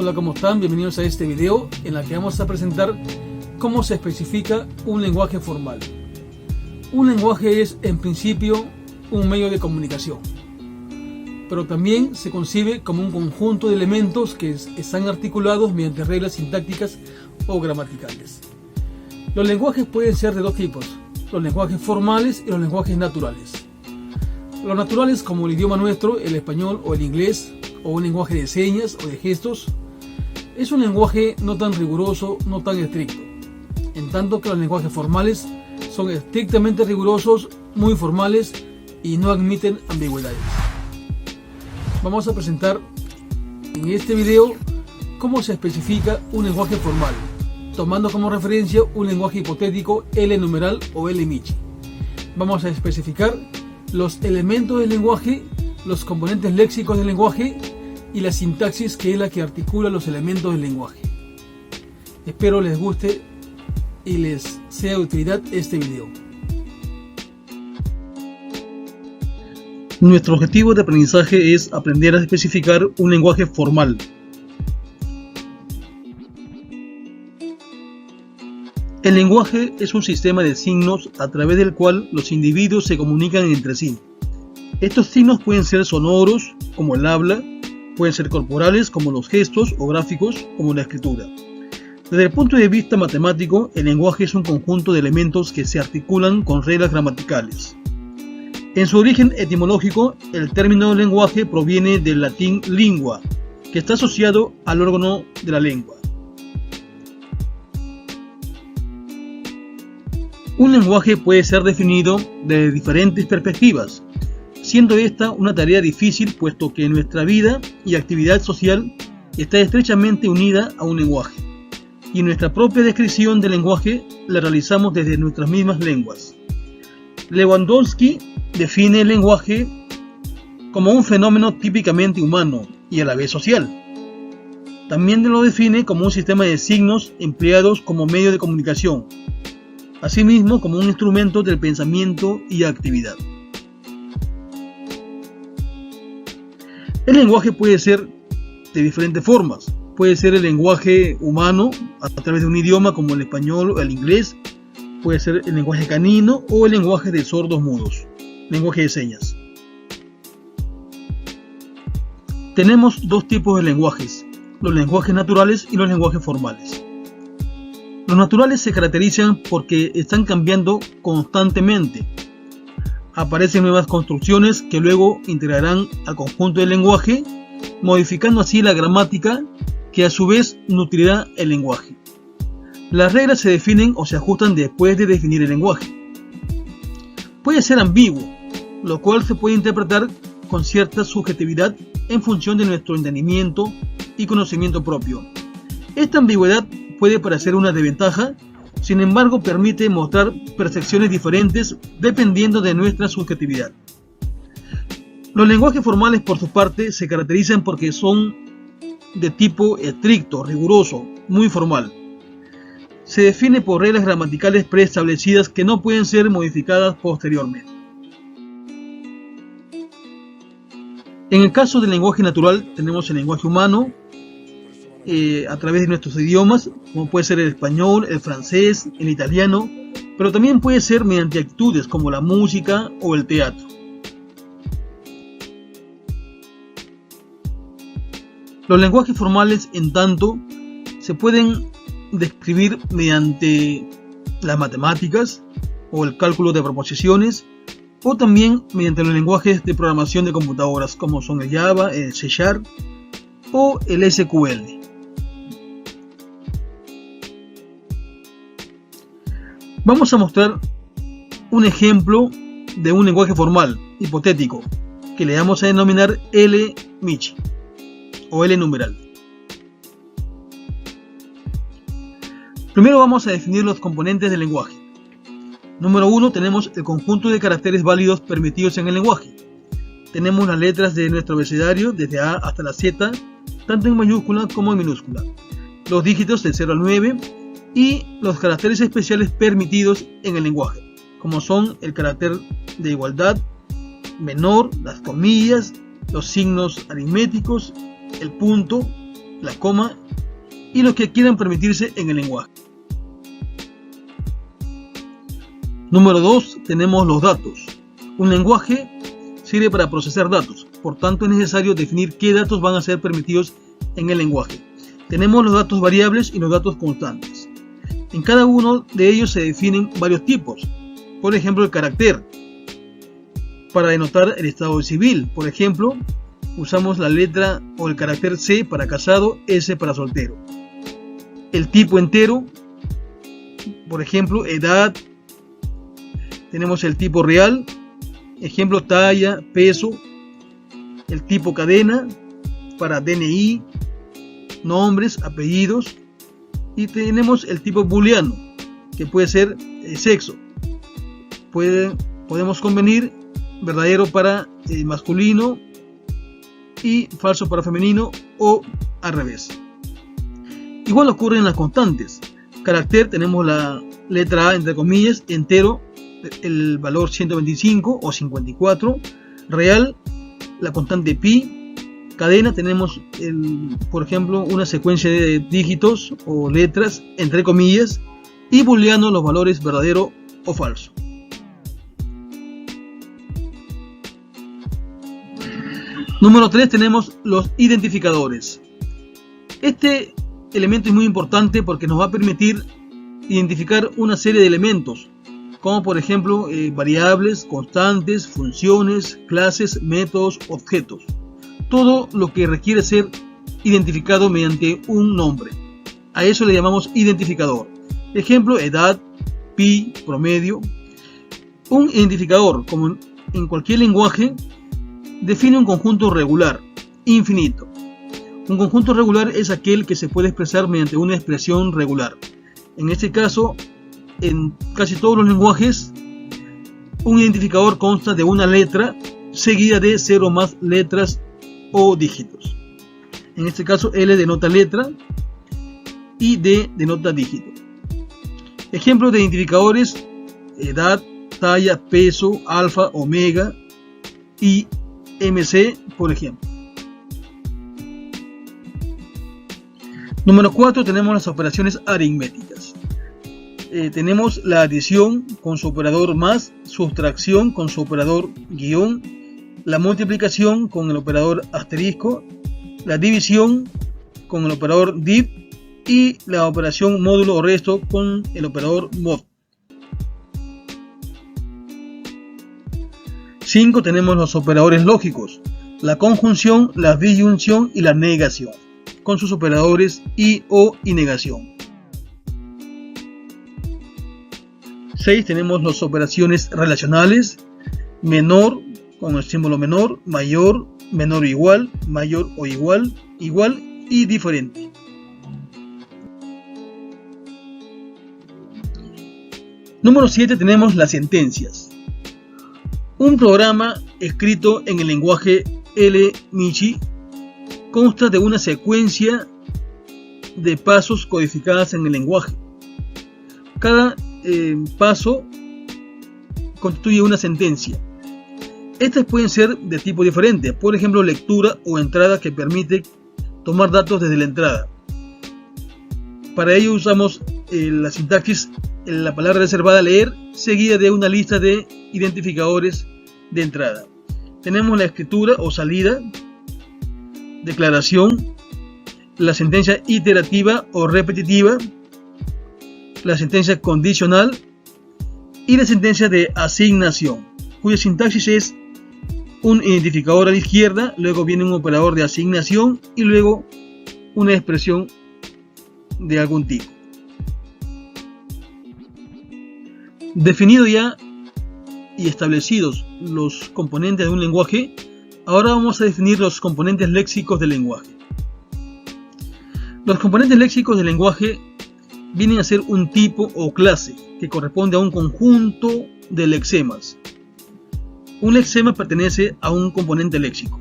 Hola, ¿cómo están? Bienvenidos a este video en el que vamos a presentar cómo se especifica un lenguaje formal. Un lenguaje es, en principio, un medio de comunicación, pero también se concibe como un conjunto de elementos que están articulados mediante reglas sintácticas o gramaticales. Los lenguajes pueden ser de dos tipos: los lenguajes formales y los lenguajes naturales. Los naturales, como el idioma nuestro, el español o el inglés, o un lenguaje de señas o de gestos, es un lenguaje no tan riguroso, no tan estricto, en tanto que los lenguajes formales son estrictamente rigurosos, muy formales y no admiten ambigüedades. Vamos a presentar en este video cómo se especifica un lenguaje formal, tomando como referencia un lenguaje hipotético L numeral o L Michi. Vamos a especificar los elementos del lenguaje, los componentes léxicos del lenguaje y la sintaxis, que es la que articula los elementos del lenguaje. Espero les guste y les sea de utilidad este video. Nuestro objetivo de aprendizaje es aprender a especificar un lenguaje formal. El lenguaje es un sistema de signos a través del cual los individuos se comunican entre sí. Estos signos pueden ser sonoros, como el habla, pueden ser corporales, como los gestos, o gráficos, como la escritura. Desde el punto de vista matemático, el lenguaje es un conjunto de elementos que se articulan con reglas gramaticales. En su origen etimológico, el término lenguaje proviene del latín lingua, que está asociado al órgano de la lengua. Un lenguaje puede ser definido desde diferentes perspectivas, siendo esta una tarea difícil, puesto que nuestra vida y actividad social está estrechamente unida a un lenguaje, y nuestra propia descripción del lenguaje la realizamos desde nuestras mismas lenguas. Lewandowski define el lenguaje como un fenómeno típicamente humano y a la vez social. También lo define como un sistema de signos empleados como medio de comunicación, asimismo como un instrumento del pensamiento y actividad. El lenguaje puede ser de diferentes formas. Puede ser el lenguaje humano a través de un idioma como el español o el inglés. Puede ser el lenguaje canino o el lenguaje de sordos mudos, lenguaje de señas. Tenemos dos tipos de lenguajes: los lenguajes naturales y los lenguajes formales. Los naturales se caracterizan porque están cambiando constantemente. Aparecen nuevas construcciones que luego integrarán al conjunto del lenguaje, modificando así la gramática, que a su vez nutrirá el lenguaje. Las reglas se definen o se ajustan después de definir el lenguaje. Puede ser ambiguo, lo cual se puede interpretar con cierta subjetividad en función de nuestro entendimiento y conocimiento propio. Esta ambigüedad puede parecer una desventaja, sin embargo permite mostrar percepciones diferentes dependiendo de nuestra subjetividad. Los lenguajes formales, por su parte, se caracterizan porque son de tipo estricto, riguroso, muy formal. Se define por reglas gramaticales preestablecidas que no pueden ser modificadas posteriormente. En el caso del lenguaje natural tenemos el lenguaje humano, a través de nuestros idiomas, como puede ser el español, el francés, el italiano, pero también puede ser mediante actitudes como la música o el teatro. Los lenguajes formales, en tanto, se pueden describir mediante las matemáticas o el cálculo de proposiciones, o también mediante los lenguajes de programación de computadoras como son el Java, el C# o el SQL. Vamos a mostrar un ejemplo de un lenguaje formal, hipotético, que le vamos a denominar L Michi o L numeral. Primero vamos a definir los componentes del lenguaje. Número 1, tenemos el conjunto de caracteres válidos permitidos en el lenguaje. Tenemos las letras de nuestro abecedario, desde A hasta la Z, tanto en mayúscula como en minúscula. Los dígitos del 0 al 9 y los caracteres especiales permitidos en el lenguaje, como son el carácter de igualdad, menor, las comillas, los signos aritméticos, el punto, la coma y los que quieran permitirse en el lenguaje. Número 2, tenemos los datos. Un lenguaje sirve para procesar datos, por tanto es necesario definir qué datos van a ser permitidos en el lenguaje. Tenemos los datos variables y los datos constantes. En cada uno de ellos se definen varios tipos. Por ejemplo, el carácter, para denotar el estado civil. Por ejemplo, usamos la letra o el carácter C para casado, S para soltero. El tipo entero, por ejemplo, edad. Tenemos el tipo real, ejemplo, talla, peso. El tipo cadena, para DNI, nombres, apellidos. Y tenemos el tipo booleano, que puede ser sexo. Podemos convenir verdadero para masculino y falso para femenino, o al revés. Igual ocurre en las constantes. Carácter, tenemos la letra A entre comillas, entero, el valor 125 o 54, real, la constante pi, cadena, tenemos por ejemplo una secuencia de dígitos o letras entre comillas, y booleano, los valores verdadero o falso. Número 3, tenemos los identificadores. Este elemento es muy importante porque nos va a permitir identificar una serie de elementos, como por ejemplo variables, constantes, funciones, clases, métodos, objetos. Todo lo que requiere ser identificado mediante un nombre. A eso le llamamos identificador. Ejemplo, edad, pi, promedio. Un identificador, como en cualquier lenguaje, define un conjunto regular, infinito. Un conjunto regular es aquel que se puede expresar mediante una expresión regular. En este caso, en casi todos los lenguajes, un identificador consta de una letra seguida de 0 más letras o dígitos. En este caso, L denota letra y D denota dígito. Ejemplos de identificadores: edad, talla, peso, alfa, omega y MC, por ejemplo. Número 4, tenemos las operaciones aritméticas. Tenemos la adición con su operador más, sustracción con su operador guión, la multiplicación con el operador asterisco, la división con el operador div y la operación módulo o resto con el operador mod. 5, tenemos los operadores lógicos, la conjunción, la disyunción y la negación, con sus operadores y, o y negación. 6, tenemos las operaciones relacionales, menor con el símbolo menor, mayor, menor o igual, mayor o igual, igual y diferente. Número 7, tenemos las sentencias. Un programa escrito en el lenguaje LMICI consta de una secuencia de pasos codificadas en el lenguaje. Cada paso constituye una sentencia. Estas pueden ser de tipo diferente, por ejemplo, lectura o entrada, que permite tomar datos desde la entrada. Para ello usamos la sintaxis, la palabra reservada leer, seguida de una lista de identificadores de entrada. Tenemos la escritura o salida, declaración, la sentencia iterativa o repetitiva, la sentencia condicional y la sentencia de asignación, cuya sintaxis es un identificador a la izquierda, luego viene un operador de asignación y luego una expresión de algún tipo. Definido ya y establecidos los componentes de un lenguaje, ahora vamos a definir los componentes léxicos del lenguaje. Los componentes léxicos del lenguaje vienen a ser un tipo o clase que corresponde a un conjunto de lexemas. Un lexema pertenece a un componente léxico.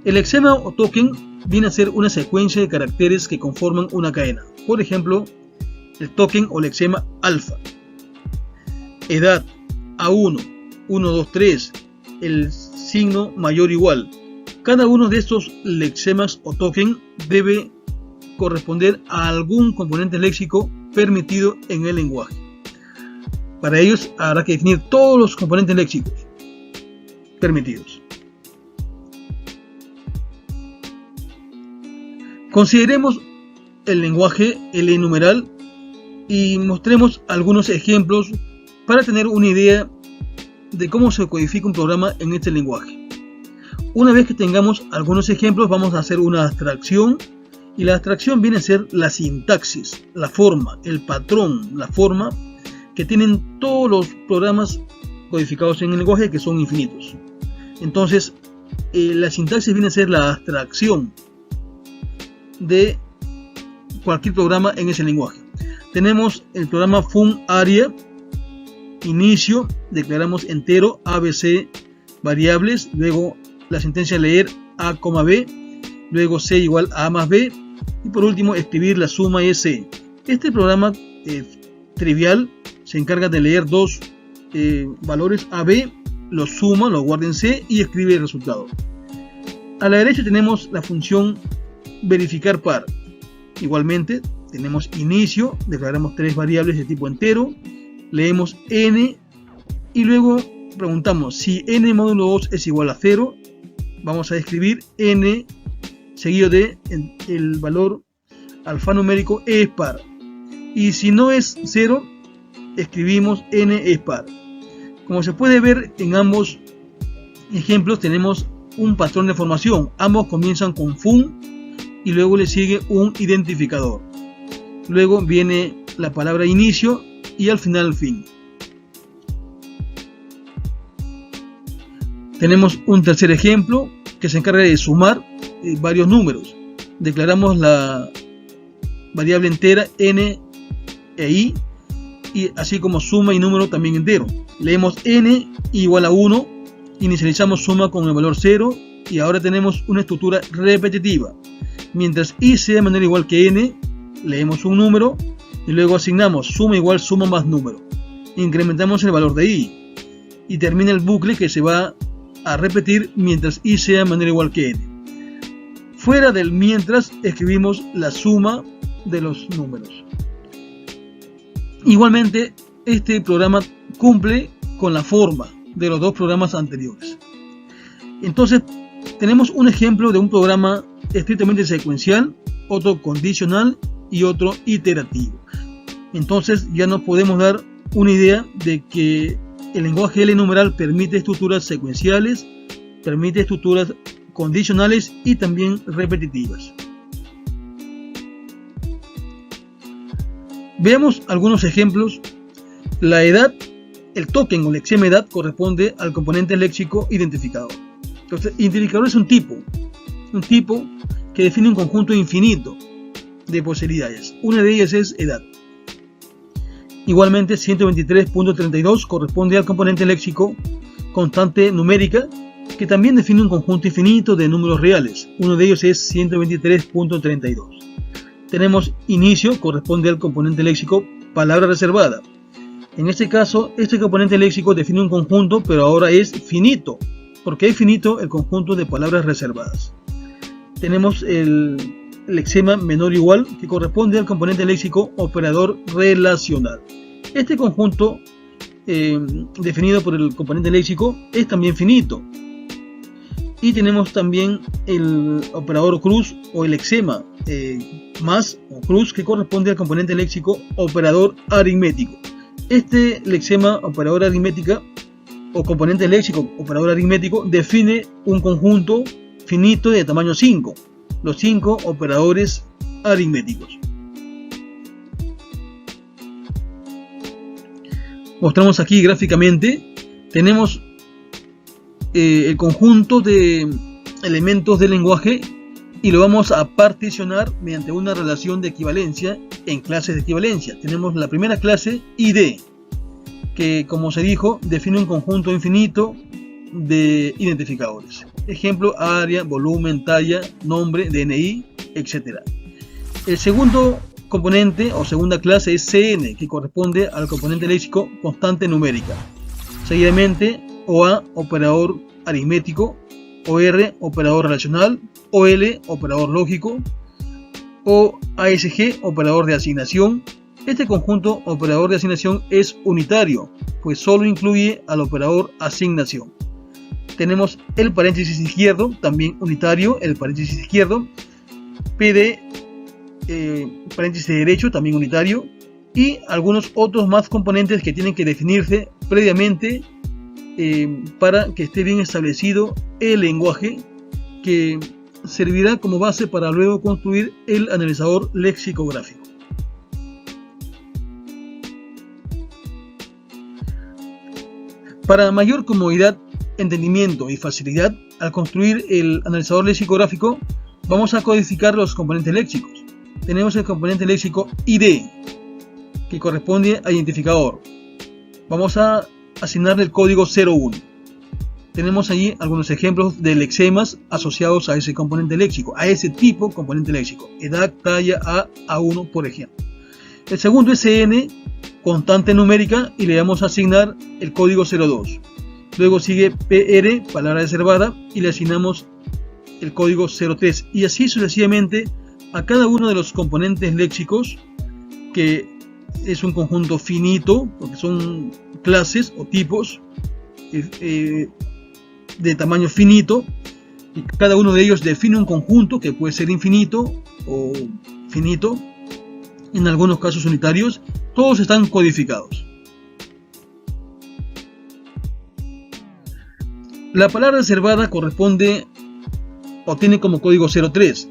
El lexema o token viene a ser una secuencia de caracteres que conforman una cadena. Por ejemplo, el token o lexema alfa. Edad A1, 1, 2, 3, el signo mayor igual. Cada uno de estos lexemas o token debe corresponder a algún componente léxico permitido en el lenguaje. Para ellos habrá que definir todos los componentes léxicos permitidos. Consideremos el lenguaje L numeral y mostremos algunos ejemplos para tener una idea de cómo se codifica un programa en este lenguaje. Una vez que tengamos algunos ejemplos, vamos a hacer una abstracción, y la abstracción viene a ser la sintaxis, la forma, el patrón, la forma que tienen todos los programas codificados en el lenguaje, que son infinitos. Entonces, la sintaxis viene a ser la abstracción de cualquier programa en ese lenguaje. Tenemos el programa fun aria, inicio, declaramos entero, ABC, variables, luego la sentencia leer A, B, luego C igual a más B, y por último escribir la suma es C. Este programa trivial se encarga de leer dos valores AB, los suma, los guarda en C y escribe el resultado. A la derecha tenemos la función verificar par. Igualmente tenemos inicio, declaramos tres variables de tipo entero, leemos n y luego preguntamos si n módulo 2 es igual a 0. Vamos a escribir n seguido de el valor alfanumérico es par, y si no es 0 escribimos n es par. Como se puede ver en ambos ejemplos, tenemos un patrón de formación. Ambos comienzan con fun y luego le sigue un identificador, luego viene la palabra inicio y al final fin. Tenemos un tercer ejemplo que se encarga de sumar varios números. Declaramos la variable entera n e i, y así como suma y número también entero. Leemos n igual a 1, inicializamos suma con el valor 0 y ahora tenemos una estructura repetitiva. Mientras i sea menor o igual que n, leemos un número y luego asignamos suma igual suma más número. Incrementamos el valor de i y termina el bucle que se va a repetir mientras i sea menor o igual que n. Fuera del mientras escribimos la suma de los números. Igualmente, este programa cumple con la forma de los dos programas anteriores. Entonces, tenemos un ejemplo de un programa estrictamente secuencial, otro condicional y otro iterativo. Entonces, ya nos podemos dar una idea de que el lenguaje L numeral permite estructuras secuenciales, permite estructuras condicionales y también repetitivas. Veamos algunos ejemplos. La edad, el token o lexema edad corresponde al componente léxico identificador. Entonces, identificador es un tipo que define un conjunto infinito de posibilidades. Una de ellas es edad. Igualmente, 123.32 corresponde al componente léxico constante numérica, que también define un conjunto infinito de números reales. Uno de ellos es 123.32. Tenemos inicio, corresponde al componente léxico palabra reservada. En este caso, este componente léxico define un conjunto, pero ahora es finito, porque es finito el conjunto de palabras reservadas. Tenemos el lexema menor o igual, que corresponde al componente léxico operador relacional. Este conjunto definido por el componente léxico es también finito. Y tenemos también el operador cruz o el lexema más o cruz, que corresponde al componente léxico operador aritmético. Este lexema operador aritmética o componente léxico operador aritmético define un conjunto finito de tamaño 5, los 5 operadores aritméticos. Mostramos aquí gráficamente, tenemos el conjunto de elementos del lenguaje y lo vamos a particionar mediante una relación de equivalencia en clases de equivalencia. Tenemos la primera clase ID, que como se dijo define un conjunto infinito de identificadores. Ejemplo: área, volumen, talla, nombre, DNI, etc. El segundo componente o segunda clase es CN, que corresponde al componente léxico constante numérica. Seguidamente OA, operador aritmético, OR, operador relacional, OL, operador lógico, o ASG, operador de asignación. Este conjunto operador de asignación es unitario, pues solo incluye al operador asignación. Tenemos el paréntesis izquierdo, también unitario, el paréntesis izquierdo, PD, paréntesis derecho, también unitario, y algunos otros más componentes que tienen que definirse previamente para que esté bien establecido el lenguaje, que servirá como base para luego construir el analizador lexicográfico. Para mayor comodidad, entendimiento y facilidad, al construir el analizador lexicográfico, vamos a codificar los componentes léxicos. Tenemos el componente léxico ID, que corresponde a identificador. Vamos a asignarle el código 01. Tenemos allí algunos ejemplos de lexemas asociados a ese componente léxico, a ese tipo componente léxico. Edad, talla, A1, por ejemplo. El segundo es CN, constante numérica, y le vamos a asignar el código 02. Luego sigue PR, palabra reservada, y le asignamos el código 03. Y así sucesivamente a cada uno de los componentes léxicos, que es un conjunto finito, porque son clases o tipos de tamaño finito, y cada uno de ellos define un conjunto que puede ser infinito o finito, en algunos casos unitarios. Todos están codificados. La palabra reservada corresponde o tiene como código 03.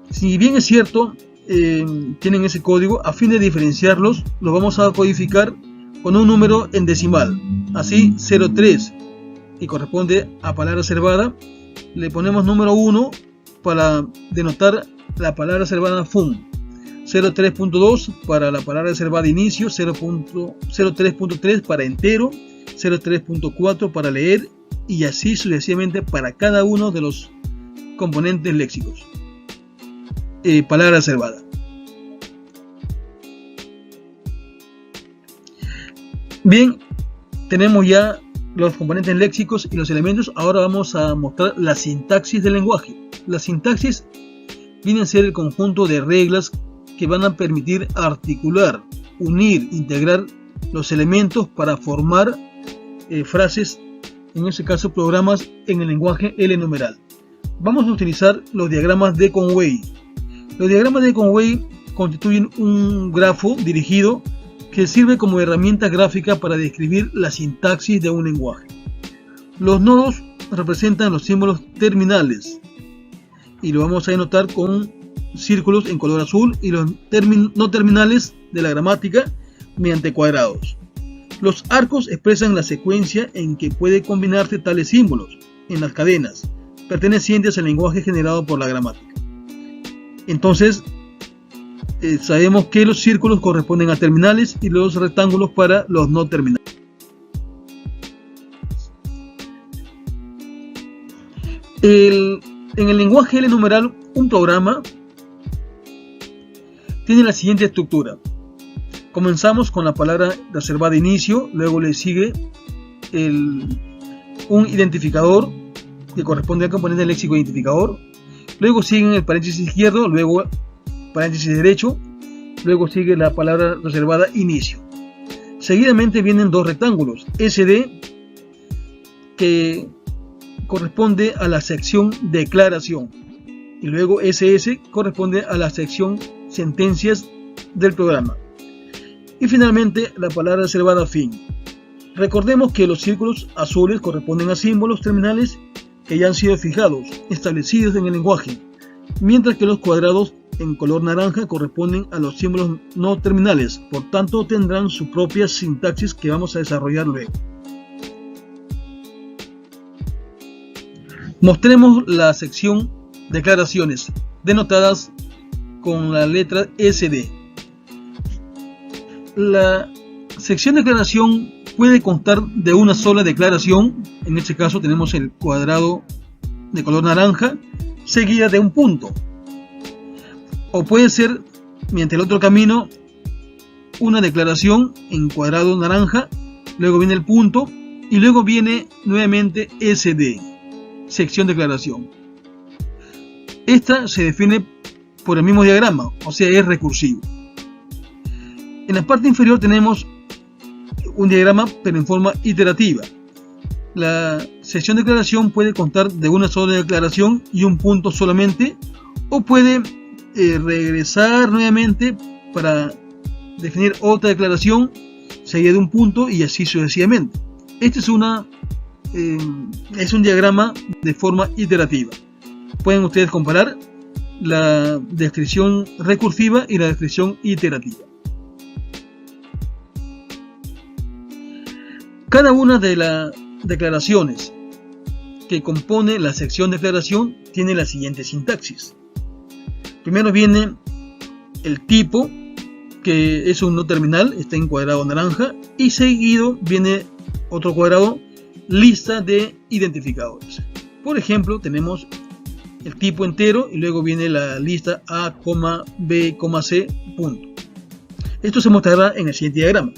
Si bien es cierto, tienen ese código, a fin de diferenciarlos, los vamos a codificar con un número en decimal. Así, 03, y corresponde a palabra reservada, le ponemos número 1 para denotar la palabra reservada FUN. 03.2 para la palabra reservada inicio, 03.3 para entero, 03.4 para leer, y así sucesivamente para cada uno de los componentes léxicos. Palabra reservada. Bien, tenemos ya los componentes léxicos y los elementos. Ahora vamos a mostrar la sintaxis del lenguaje. La sintaxis viene a ser el conjunto de reglas que van a permitir articular, unir, integrar los elementos para formar frases, en este caso programas en el lenguaje L-numeral. Vamos a utilizar los diagramas de Conway. Los diagramas de Conway constituyen un grafo dirigido que sirve como herramienta gráfica para describir la sintaxis de un lenguaje. Los nodos representan los símbolos terminales y lo vamos a denotar con círculos en color azul, y los no terminales de la gramática mediante cuadrados. Los arcos expresan la secuencia en que puede combinarse tales símbolos en las cadenas pertenecientes al lenguaje generado por la gramática. Entonces, sabemos que los círculos corresponden a terminales y los rectángulos para los no terminales. En el lenguaje L-numeral, un programa tiene la siguiente estructura. Comenzamos con la palabra reservada inicio, luego le sigue un identificador que corresponde al componente léxico identificador, luego sigue el paréntesis izquierdo, luego paréntesis derecho, luego sigue la palabra reservada inicio. Seguidamente vienen dos rectángulos, SD, que corresponde a la sección declaración, y luego SS corresponde a la sección sentencias del programa, y finalmente la palabra reservada fin. Recordemos que los círculos azules corresponden a símbolos terminales que ya han sido fijados, establecidos en el lenguaje, mientras que los cuadrados en color naranja corresponden a los símbolos no terminales, por tanto tendrán su propia sintaxis que vamos a desarrollar luego. Mostremos la sección declaraciones, denotadas con la letra SD. La sección declaración puede constar de una sola declaración, en este caso tenemos el cuadrado de color naranja, seguida de un punto. O puede ser, mediante el otro camino, una declaración en cuadrado naranja, luego viene el punto y luego viene nuevamente SD. sección declaración. Esta se define por el mismo diagrama, o sea, es recursivo. En la parte inferior tenemos un diagrama, pero en forma iterativa. La sección de declaración puede contar de una sola declaración y un punto solamente, o puede regresar nuevamente para definir otra declaración seguida de un punto y así sucesivamente. Este es un diagrama de forma iterativa. Pueden ustedes comparar la descripción recursiva y la descripción iterativa. Cada una de las declaraciones que compone la sección declaración tiene la siguiente sintaxis. Primero viene el tipo, que es un no terminal, está en cuadrado naranja, y seguido viene otro cuadrado, lista de identificadores. Por ejemplo, tenemos el tipo entero y luego viene la lista A, B, C, punto. Esto se mostrará en el siguiente diagrama.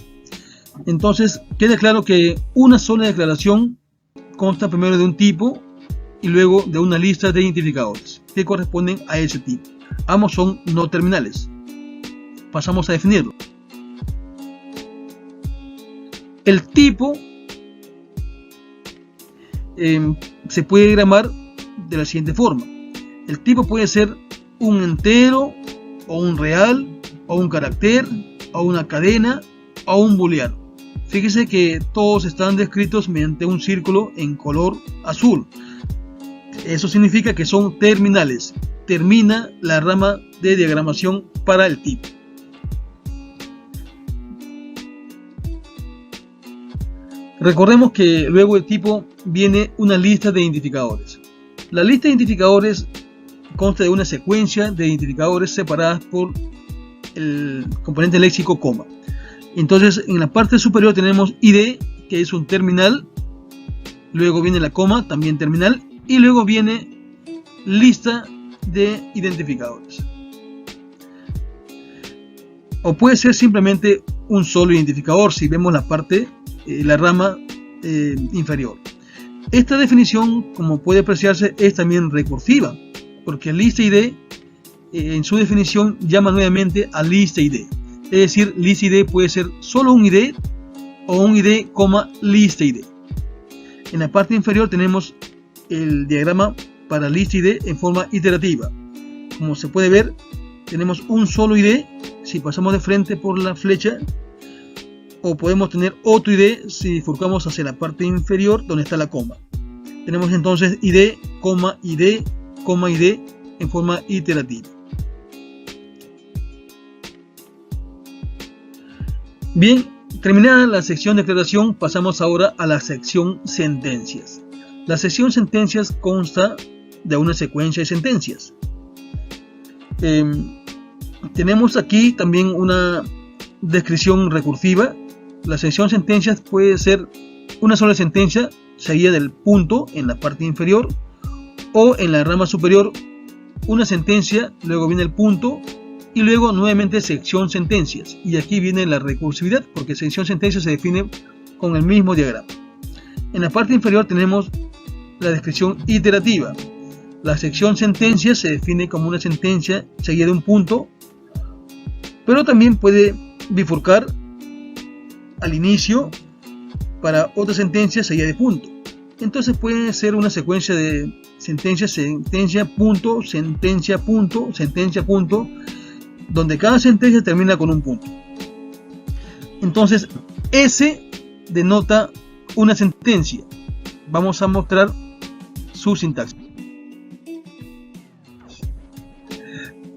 Entonces, queda claro que una sola declaración consta primero de un tipo y luego de una lista de identificadores que corresponden a ese tipo. Ambos son no terminales. Pasamos a definirlo. El tipo se puede diagramar de la siguiente forma. El tipo puede ser un entero, o un real, o un carácter, o una cadena, o un booleano. Fíjese que todos están descritos mediante un círculo en color azul. Eso significa que son terminales. Termina la rama de diagramación para el tipo. Recordemos que luego del tipo viene una lista de identificadores. La lista de identificadores consta de una secuencia de identificadores separadas por el componente léxico coma. Entonces, en la parte superior tenemos ID, que es un terminal, luego viene la coma, también terminal, y luego viene lista de identificadores. O puede ser simplemente un solo identificador si vemos la parte, la rama inferior. Esta definición, como puede apreciarse, es también recursiva, porque lista ID en su definición llama nuevamente a lista ID. Es decir, lista ID puede ser solo un ID o un ID, lista ID. En la parte inferior tenemos el diagrama para lista ID en forma iterativa. Como se puede ver, tenemos un solo ID si pasamos de frente por la flecha, o podemos tener otro ID si bifurcamos hacia la parte inferior donde está la coma. Tenemos entonces ID, ID, ID en forma iterativa. Bien, terminada la sección de declaración, pasamos ahora a la sección sentencias. La sección sentencias consta de una secuencia de sentencias. Tenemos aquí también una descripción recursiva. La sección sentencias puede ser una sola sentencia seguida del punto en la parte inferior, o en la rama superior una sentencia, luego viene el punto y luego nuevamente sección sentencias. Y aquí viene la recursividad, porque sección sentencias se define con el mismo diagrama. En la parte inferior tenemos la descripción iterativa. La sección sentencias se define como una sentencia seguida de un punto, pero también puede bifurcar al inicio para otra sentencia seguida de punto. Entonces puede ser una secuencia de sentencias, sentencia, punto, sentencia, punto, sentencia, punto, donde cada sentencia termina con un punto. Entonces, S denota una sentencia. Vamos a mostrar su sintaxis.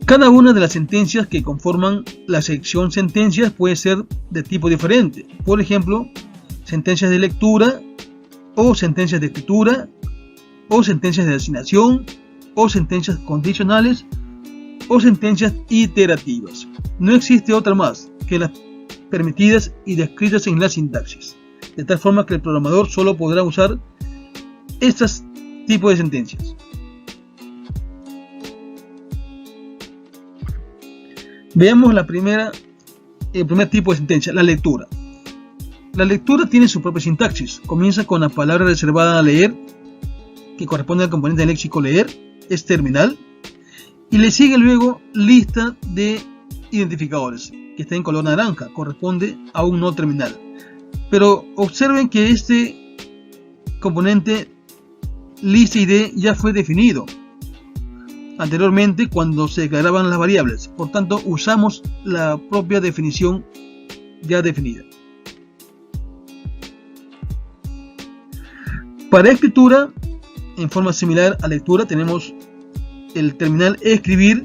Cada una de las sentencias que conforman la sección sentencias puede ser de tipo diferente. Por ejemplo, sentencias de lectura, o sentencias de escritura, o sentencias de asignación, o sentencias condicionales, o sentencias iterativas. No existe otra más que las permitidas y descritas en la sintaxis, de tal forma que el programador solo podrá usar estos tipos de sentencias. Veamos el primer tipo de sentencia, la lectura. La lectura tiene su propia sintaxis. Comienza con la palabra reservada a leer que corresponde al componente léxico leer, es terminal. Y le sigue luego lista de identificadores, que está en color naranja, corresponde a un no terminal. Pero observen que este componente lista ID ya fue definido anteriormente cuando se declaraban las variables. Por tanto, usamos la propia definición ya definida. Para escritura, en forma similar a lectura, tenemos el terminal escribir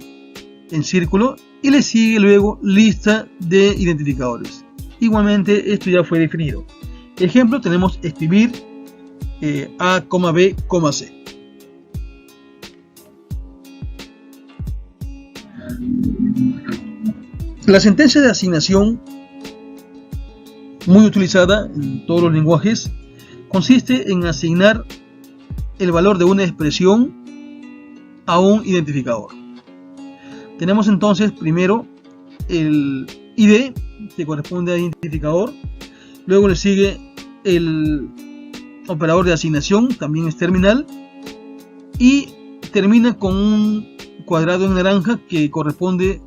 en círculo y le sigue luego lista de identificadores. Igualmente, esto ya fue definido. Ejemplo, tenemos escribir A, B, C. La sentencia de asignación, muy utilizada en todos los lenguajes, consiste en asignar el valor de una expresión a un identificador. Tenemos entonces primero el ID, que corresponde al identificador, luego le sigue el operador de asignación, también es terminal, y termina con un cuadrado en naranja que corresponde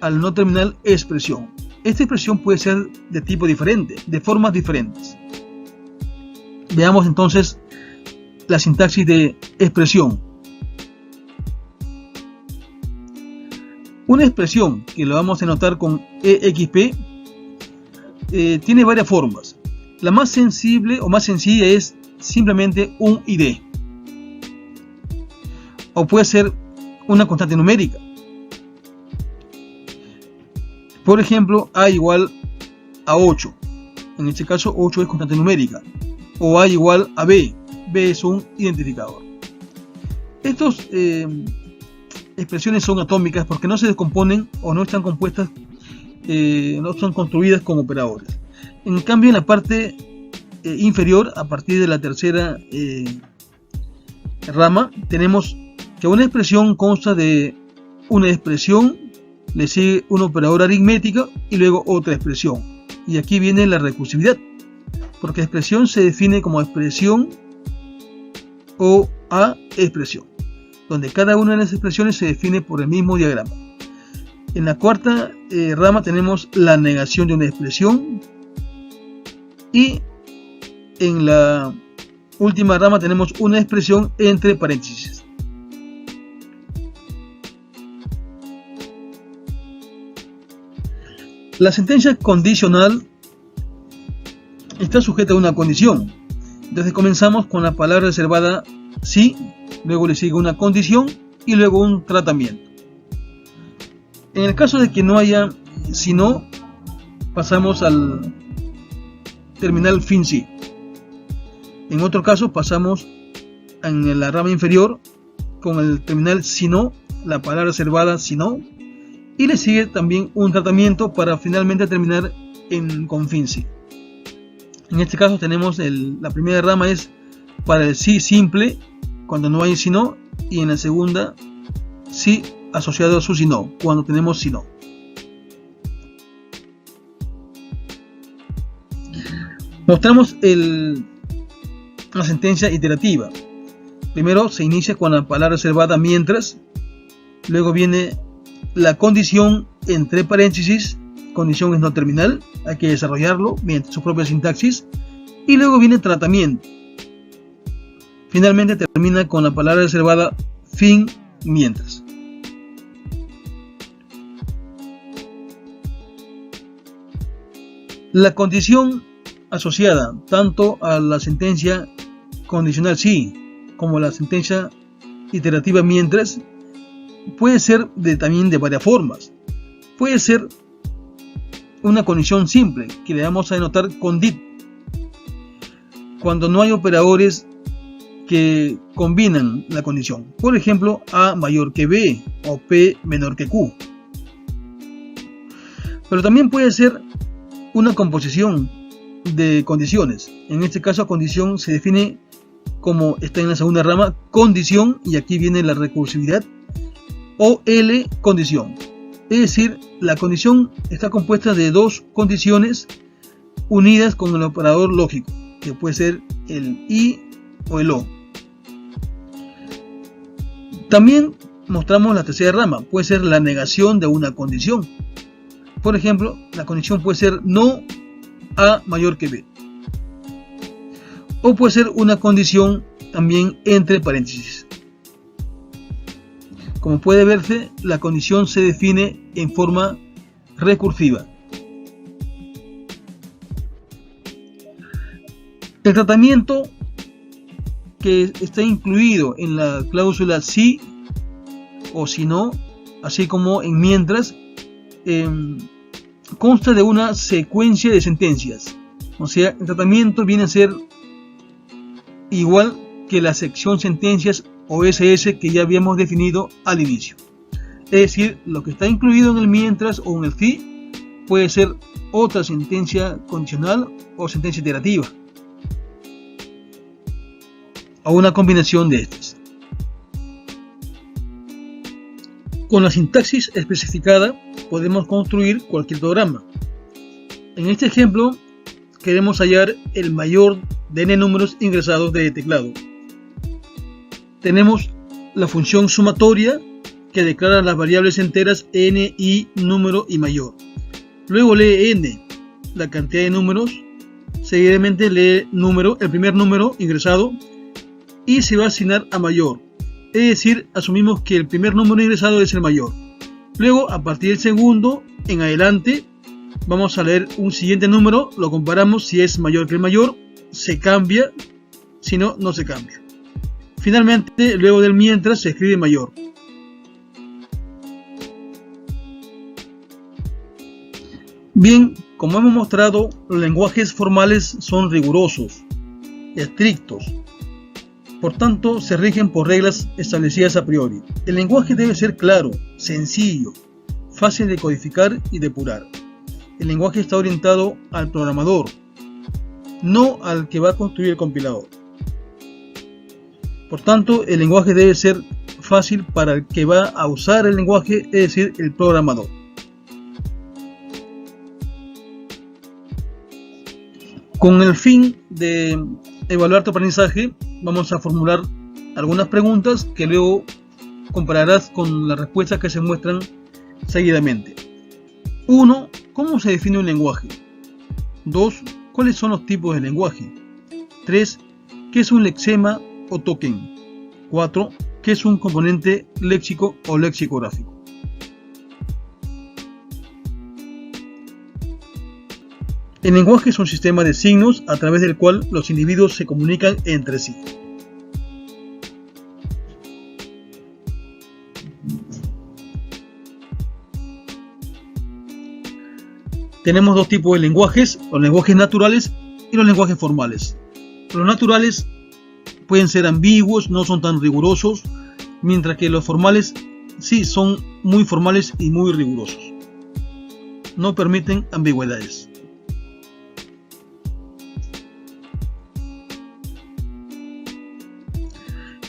al no terminal expresión. Esta expresión puede ser de tipo diferente, de formas diferentes. Veamos entonces la sintaxis de expresión. Una expresión que lo vamos a anotar con EXP tiene varias formas. La más sensible o más sencilla es simplemente un ID, o puede ser una constante numérica. Por ejemplo, A igual a 8. En este caso 8 es constante numérica. O A igual a B. B es un identificador. Estas expresiones son atómicas porque no se descomponen o no están compuestas, no son construidas como operadores. En cambio, en la parte inferior, a partir de la tercera rama, tenemos que una expresión consta de una expresión, le sigue un operador aritmético y luego otra expresión. Y aquí viene la recursividad, porque expresión se define como expresión o a expresión, donde cada una de las expresiones se define por el mismo diagrama. En la cuarta rama tenemos la negación de una expresión, y en la última rama tenemos una expresión entre paréntesis. La sentencia condicional está sujeta a una condición. Entonces comenzamos con la palabra reservada sí, luego le sigue una condición y luego un tratamiento. En el caso de que no haya si no, pasamos al terminal fin sí. En otro caso pasamos en la rama inferior con el terminal si no, la palabra reservada si no, y le sigue también un tratamiento para finalmente terminar con fin sí. En este caso tenemos la primera rama es para el sí simple cuando no hay si no, y en la segunda sí asociado a su si no cuando tenemos si no. Mostramos la sentencia iterativa. Primero se inicia con la palabra reservada mientras, luego viene la condición entre paréntesis, condición es no terminal, hay que desarrollarlo mediante su propia sintaxis, y luego viene tratamiento. Finalmente termina con la palabra reservada fin mientras. La condición asociada tanto a la sentencia condicional sí como la sentencia iterativa mientras puede ser también de varias formas. Puede ser una condición simple que le vamos a denotar con dit cuando no hay operadores que combinan la condición. Por ejemplo, A mayor que B o P menor que Q. Pero también puede ser una composición de condiciones. En este caso, condición se define como está en la segunda rama, condición, y aquí viene la recursividad, o L condición. Es decir, la condición está compuesta de dos condiciones unidas con el operador lógico, que puede ser el I o el O. También mostramos la tercera rama, puede ser la negación de una condición. Por ejemplo, la condición puede ser no A mayor que B. O puede ser una condición también entre paréntesis. Como puede verse, la condición se define en forma recursiva. El tratamiento que está incluido en la cláusula si o si no, así como en mientras, consta de una secuencia de sentencias. O sea, el tratamiento viene a ser igual que la sección sentencias o SS que ya habíamos definido al inicio. Es decir, lo que está incluido en el mientras o en el si puede ser otra sentencia condicional o sentencia iterativa, o una combinación de estas. Con la sintaxis especificada podemos construir cualquier programa. En este ejemplo queremos hallar el mayor de n números ingresados de teclado. Tenemos la función sumatoria que declara las variables enteras n, i, número y mayor. Luego lee n, la cantidad de números, seguidamente lee número, el primer número ingresado, y se va a asignar a mayor. Es decir, asumimos que el primer número ingresado es el mayor. Luego, a partir del segundo en adelante, vamos a leer un siguiente número, lo comparamos, si es mayor que el mayor, se cambia, si no, no se cambia. Finalmente, luego del mientras, se escribe mayor. Bien, como hemos mostrado, los lenguajes formales son rigurosos, estrictos. Por tanto, se rigen por reglas establecidas a priori. El lenguaje debe ser claro, sencillo, fácil de codificar y depurar. El lenguaje está orientado al programador, no al que va a construir el compilador. Por tanto, el lenguaje debe ser fácil para el que va a usar el lenguaje, es decir, el programador. Con el fin de evaluar tu aprendizaje, vamos a formular algunas preguntas que luego compararás con las respuestas que se muestran seguidamente. 1. ¿Cómo se define un lenguaje? 2. ¿Cuáles son los tipos de lenguaje? 3. ¿Qué es un lexema o token? 4. ¿Qué es un componente léxico o lexicográfico? El lenguaje es un sistema de signos a través del cual los individuos se comunican entre sí. Tenemos dos tipos de lenguajes, los lenguajes naturales y los lenguajes formales. Los naturales pueden ser ambiguos, no son tan rigurosos, mientras que los formales sí son muy formales y muy rigurosos. No permiten ambigüedades.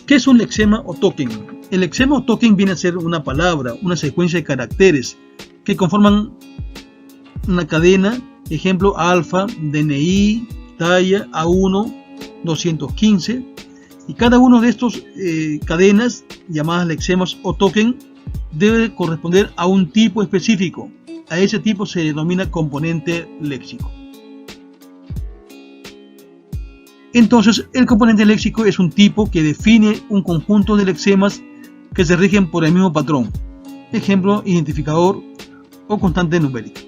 ¿Qué es un lexema o token? El lexema o token viene a ser una palabra, una secuencia de caracteres que conforman una cadena, ejemplo alfa, DNI, talla, A1, 215, y cada uno de estos cadenas llamadas lexemas o token debe corresponder a un tipo específico. A ese tipo se denomina componente léxico. Entonces, el componente léxico es un tipo que define un conjunto de lexemas que se rigen por el mismo patrón, ejemplo, identificador o constante numérica.